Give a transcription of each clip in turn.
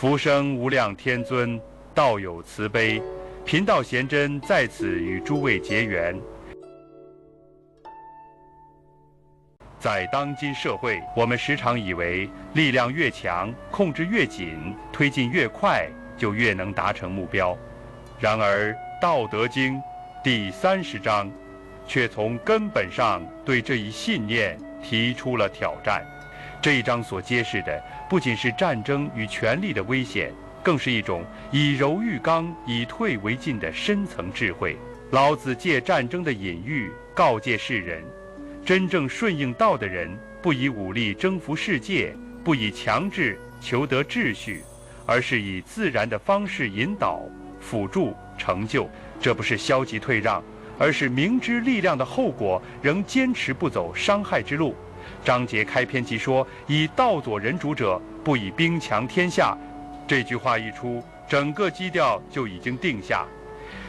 福生无量天尊，道有慈悲，贫道贤真在此与诸位结缘。在当今社会，我们时常以为力量越强，控制越紧，推进越快，就越能达成目标。然而，《道德经》第30章却从根本上对这一信念提出了挑战。这一章所揭示的不仅是战争与权力的危险，更是一种以柔御刚、以退为进的深层智慧。老子借战争的隐喻告诫世人，真正顺应道的人，不以武力征服世界，不以强制求得秩序，而是以自然的方式引导、辅助、成就。这不是消极退让，而是明知力量的后果，仍坚持不走伤害之路。章节开篇即说：“以道佐人主者，不以兵强天下。”这句话一出，整个基调就已经定下。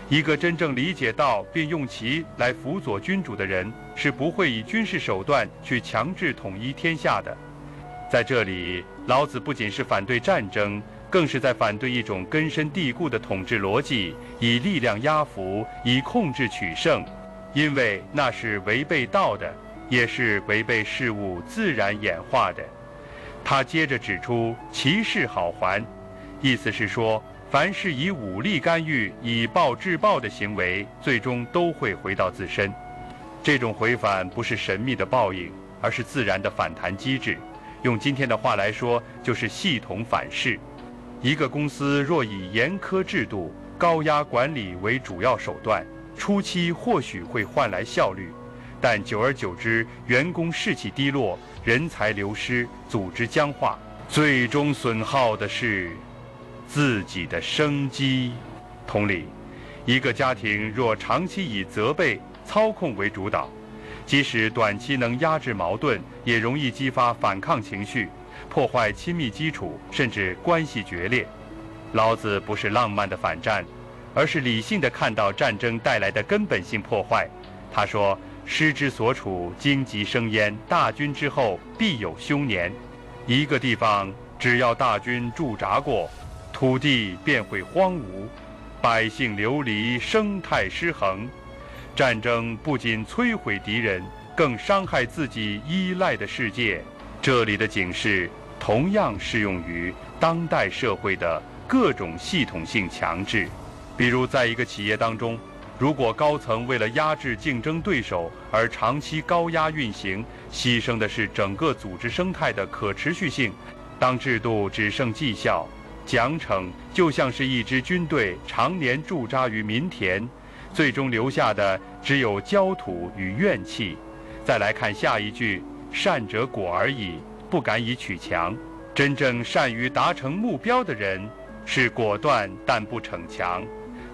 一个真正理解道并用其来辅佐君主的人，是不会以军事手段去强制统一天下的。在这里，老子不仅是反对战争，更是在反对一种根深蒂固的统治逻辑，以力量压服，以控制取胜，因为那是违背道的，也是违背事物自然演化的。他接着指出其事好还，意思是说，凡是以武力干预、以暴制暴的行为，最终都会回到自身。这种回返不是神秘的报应，而是自然的反弹机制。用今天的话来说，就是系统反噬。一个公司若以严苛制度、高压管理为主要手段，初期或许会换来效率，但久而久之，员工士气低落，人才流失，组织僵化，最终损耗的是自己的生机。同理，一个家庭若长期以责备、操控为主导，即使短期能压制矛盾，也容易激发反抗情绪，破坏亲密基础，甚至关系决裂。老子不是浪漫的反战，而是理性地看到战争带来的根本性破坏。他说：“师之所处，荆棘生焉，大军之后，必有凶年。”一个地方只要大军驻扎过，土地便会荒芜，百姓流离，生态失衡。战争不仅摧毁敌人，更伤害自己依赖的世界。这里的警示同样适用于当代社会的各种系统性强制。比如在一个企业当中，如果高层为了压制竞争对手而长期高压运行，牺牲的是整个组织生态的可持续性。当制度只剩绩效、奖惩，就像是一支军队常年驻扎于民田，最终留下的只有焦土与怨气。再来看下一句：“善者果而已，不敢以取强。”真正善于达成目标的人，是果断但不逞强。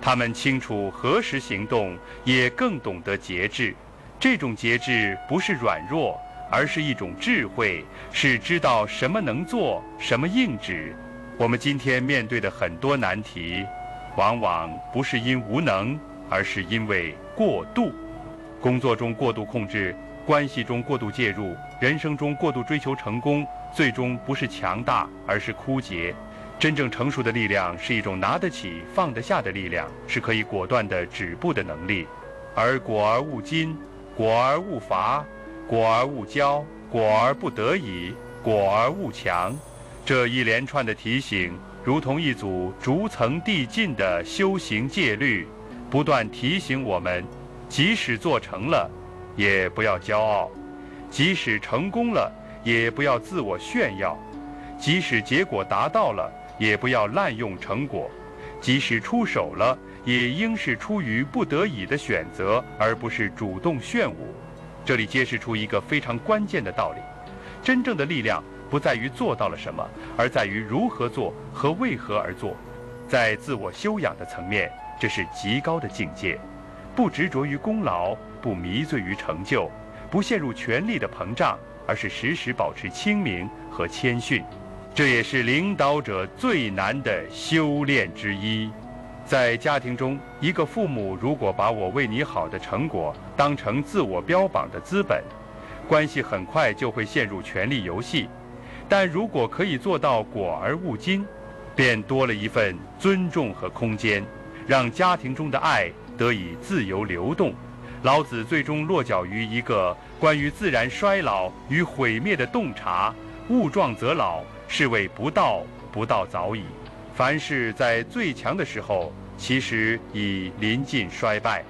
他们清楚何时行动，也更懂得节制。这种节制不是软弱，而是一种智慧，是知道什么能做，什么应止。我们今天面对的很多难题，往往不是因无能，而是因为过度。工作中过度控制，关系中过度介入，人生中过度追求成功，最终不是强大，而是枯竭。真正成熟的力量是一种拿得起放得下的力量，是可以果断的止步的能力。而果而勿矜，果而勿伐，果而勿骄，果而不得已，果而勿强，这一连串的提醒，如同一组逐层递进的修行戒律，不断提醒我们，即使做成了，也不要骄傲；即使成功了，也不要自我炫耀；即使结果达到了，也不要滥用成果；即使出手了，也应是出于不得已的选择，而不是主动炫舞。这里揭示出一个非常关键的道理：真正的力量不在于做到了什么，而在于如何做和为何而做。在自我修养的层面，这是极高的境界。不执着于功劳，不迷醉于成就，不陷入权力的膨胀，而是时时保持清明和谦逊。这也是领导者最难的修炼之一。在家庭中，一个父母如果把我为你好的成果当成自我标榜的资本，关系很快就会陷入权力游戏。但如果可以做到果而勿矜，便多了一份尊重和空间，让家庭中的爱得以自由流动。老子最终落脚于一个关于自然衰老与毁灭的洞察：物壮则老，是谓不道，不道早已。凡事在最强的时候，其实已临近衰败。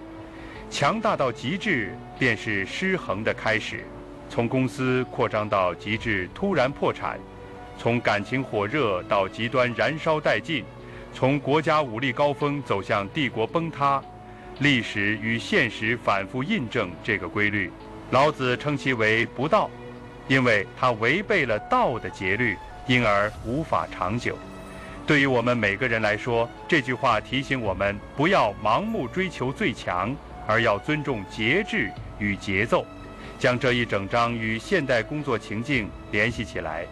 强大到极致，便是失衡的开始。从公司扩张到极致突然破产，从感情火热到极端燃烧殆尽，从国家武力高峰走向帝国崩塌，历史与现实反复印证这个规律。老子称其为不道，因为它违背了道的节律，因而无法长久。对于我们每个人来说，这句话提醒我们不要盲目追求最强，而要尊重节制与节奏。将这一整章与现代工作情境联系起来，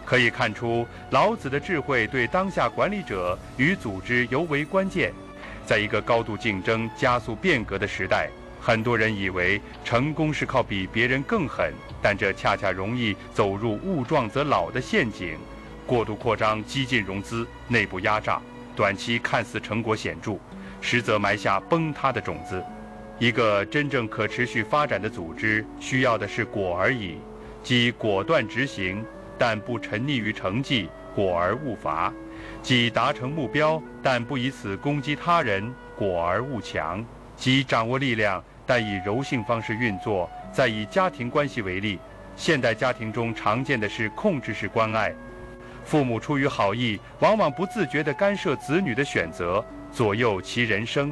可以看出老子的智慧对当下管理者与组织尤为关键。在一个高度竞争、加速变革的时代，很多人以为成功是靠比别人更狠，但这恰恰容易走入物壮则老的陷阱。过度扩张、激进融资、内部压榨，短期看似成果显著，实则埋下崩塌的种子。一个真正可持续发展的组织需要的是果而已，即果断执行，但不沉溺于成绩，果而勿伐；即达成目标，但不以此攻击他人，果而勿强；即掌握力量，但以柔性方式运作。再以家庭关系为例，现代家庭中常见的是控制式关爱，父母出于好意，往往不自觉地干涉子女的选择，左右其人生。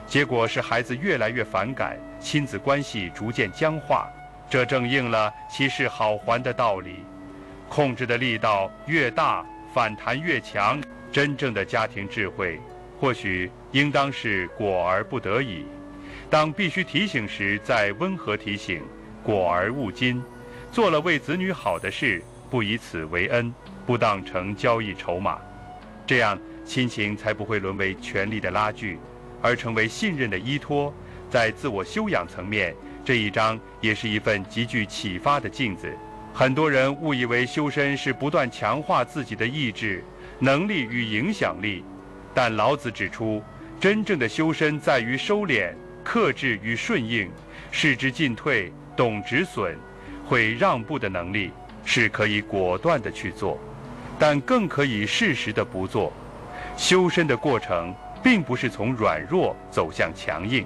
结果是孩子越来越反感，亲子关系逐渐僵化，这正应了其是好还的道理。控制的力道越大，反弹越强。真正的家庭智慧，或许应当是果而不得已。当必须提醒时，再温和提醒，果而勿矜。做了为子女好的事，不以此为恩，不当成交易筹码。这样，亲情才不会沦为权力的拉锯，而成为信任的依托。在自我修养层面，这一章也是一份极具启发的镜子。很多人误以为修身是不断强化自己的意志、能力与影响力，但老子指出，真正的修身在于收敛、克制与顺应，视之进退，懂止损，会让步的能力，是可以果断地去做，但更可以适时地不做。修身的过程并不是从软弱走向强硬，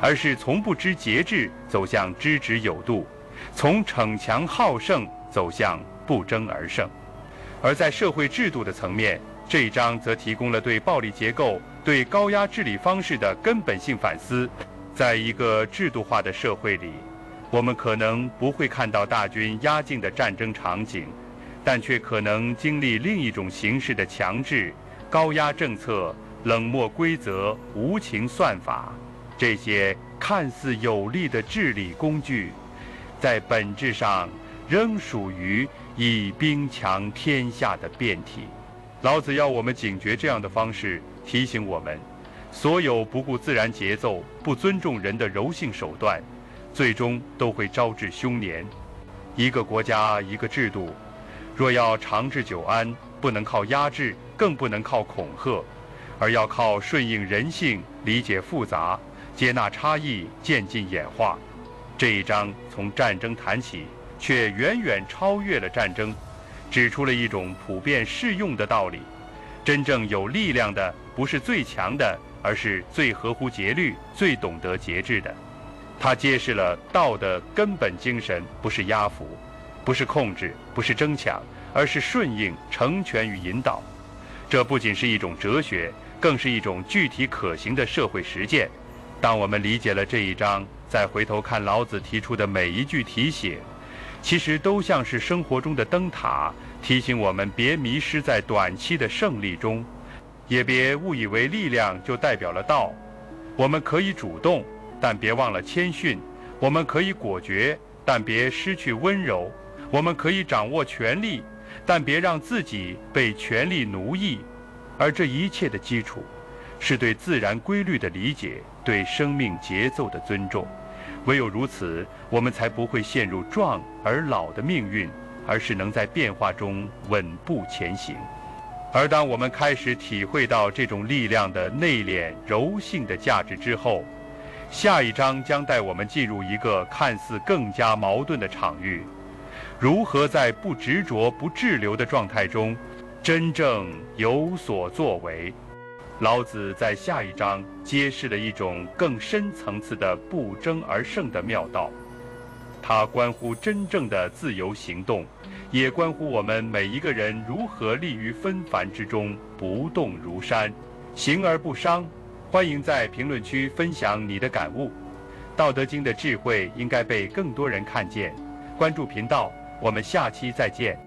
而是从不知节制走向知止有度，从逞强好胜走向不争而胜。而在社会制度的层面，这一章则提供了对暴力结构、对高压治理方式的根本性反思。在一个制度化的社会里，我们可能不会看到大军压境的战争场景，但却可能经历另一种形式的强制、高压政策、冷漠规则、无情算法。这些看似有力的治理工具，在本质上仍属于以兵强天下的变体。老子要我们警觉这样的方式，提醒我们，所有不顾自然节奏、不尊重人的柔性手段，最终都会招致凶年。一个国家、一个制度，若要长治久安，不能靠压制，更不能靠恐吓，而要靠顺应人性，理解复杂，接纳差异，渐进演化。这一章从战争谈起，却远远超越了战争，指出了一种普遍适用的道理：真正有力量的不是最强的，而是最合乎节律、最懂得节制的。它揭示了道的根本精神，不是压服，不是控制，不是争抢，而是顺应、成全与引导。这不仅是一种哲学，更是一种具体可行的社会实践。当我们理解了这一章，再回头看老子提出的每一句提醒，其实都像是生活中的灯塔，提醒我们别迷失在短期的胜利中，也别误以为力量就代表了道。我们可以主动，但别忘了谦逊；我们可以果决，但别失去温柔；我们可以掌握权力，但别让自己被权力奴役。而这一切的基础，是对自然规律的理解，对生命节奏的尊重。唯有如此，我们才不会陷入壮而老的命运，而是能在变化中稳步前行。而当我们开始体会到这种力量的内敛柔性的价值之后，下一章将带我们进入一个看似更加矛盾的场域：如何在不执着、不滞留的状态中，真正有所作为。老子在下一章揭示了一种更深层次的不争而胜的妙道，它关乎真正的自由行动，也关乎我们每一个人如何立于纷繁之中，不动如山，行而不伤。欢迎在评论区分享你的感悟。道德经的智慧应该被更多人看见。关注频道，我们下期再见。